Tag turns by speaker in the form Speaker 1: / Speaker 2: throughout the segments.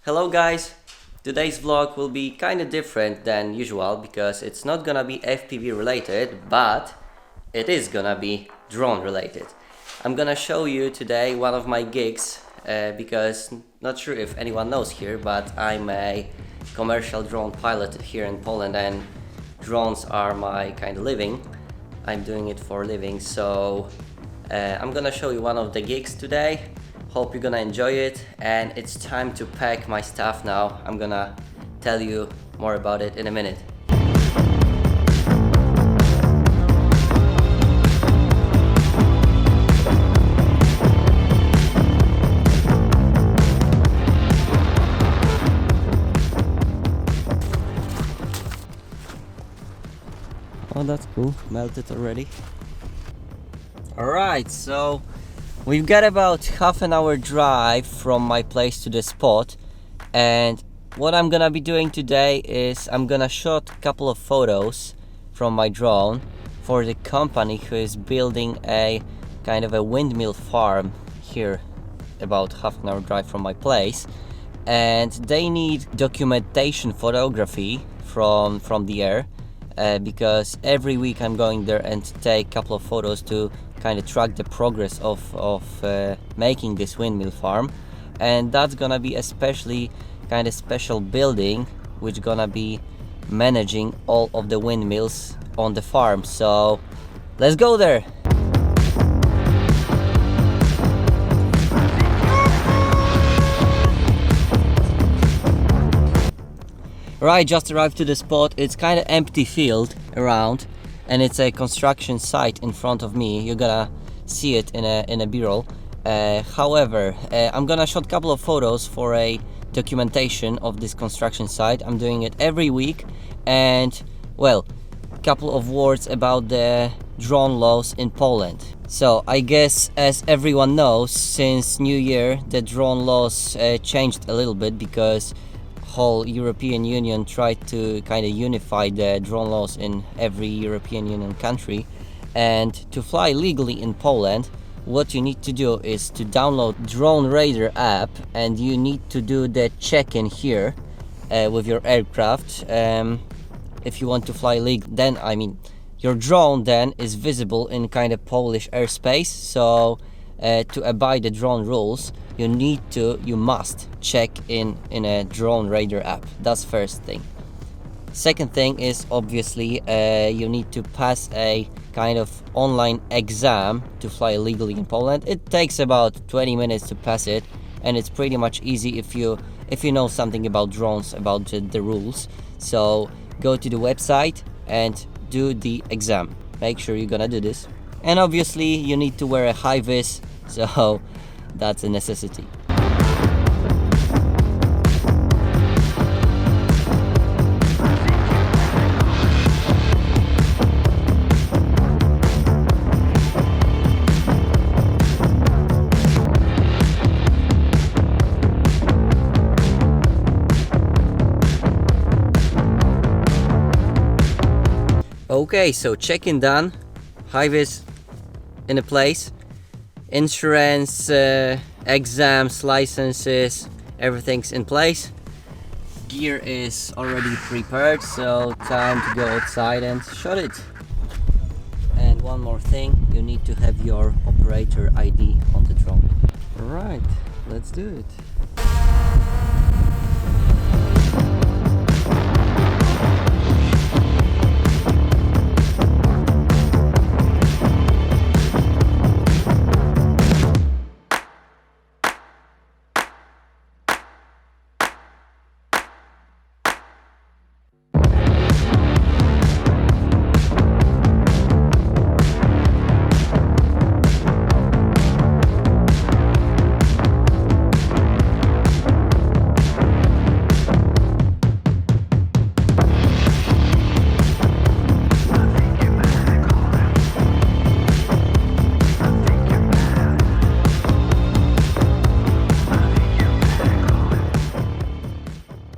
Speaker 1: Hello guys! Today's vlog will be kinda different than usual because it's not gonna be FPV related, but it is gonna be drone related. I'm gonna show you today one of my gigs because not sure if anyone knows here, but I'm a commercial drone pilot here in Poland and drones are my kind of living. I'm doing it for a living, so I'm gonna show you one of the gigs today. Hope you're gonna enjoy it, and it's time to pack my stuff now. I'm gonna tell you more about it in a minute. Oh, that's cool. Melted already. Alright, so we've got about half an hour drive from my place to the spot, and what I'm gonna be doing today is I'm gonna shoot a couple of photos from my drone for the company who is building a kind of a windmill farm here about half an hour drive from my place, and they need documentation photography from the air. Because every week I'm going there and take a couple of photos to kind of track the progress of making this windmill farm, and that's gonna be especially kind of special building which gonna be managing all of the windmills on the farm. So let's go there. Right, just arrived to the spot. It's kind of empty field around, and it's a construction site in front of me. You're gonna see it in a B-roll. However, I'm gonna shoot a couple of photos for a documentation of this construction site. I'm doing it every week, and well, a couple of words about the drone laws in Poland. So I guess, as everyone knows, since New Year the drone laws changed a little bit because whole European Union tried to kind of unify the drone laws in every European Union country. And to fly legally in Poland, what you need to do is to download Drone Radar app, and you need to do the check-in here with your aircraft if you want to fly legal. Then your drone then is visible in kind of Polish airspace. So to abide the drone rules, you must check in a Drone Radar app. That's first thing. Second thing is obviously you need to pass a kind of online exam to fly legally in Poland. It takes about 20 minutes to pass it, and it's pretty much easy if you know something about drones, about the rules. So go to the website and do the exam. Make sure you're gonna do this. And obviously you need to wear a high vis, so that's a necessity. Okay, so check-in done, high vis in a place, insurance, exams, licenses, everything's in place. Gear is already prepared, so time to go outside and shoot it. And one more thing, you need to have your operator ID on the drone. Alright, let's do it.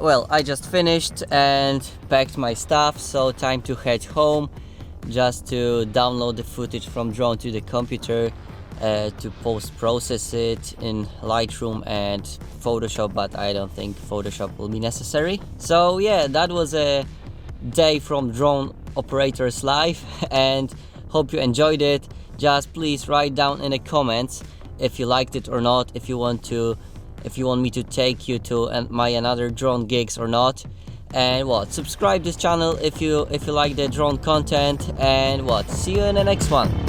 Speaker 1: Well, I just finished and packed my stuff, so time to head home just to download the footage from drone to the computer to post-process it in Lightroom and Photoshop, but I don't think Photoshop will be necessary. So yeah, that was a day from drone operator's life, and hope you enjoyed it. Just please write down in the comments if you liked it or not, if you want me to take you to my another drone gigs or not. And subscribe this channel if you like the drone content, and see you in the next one.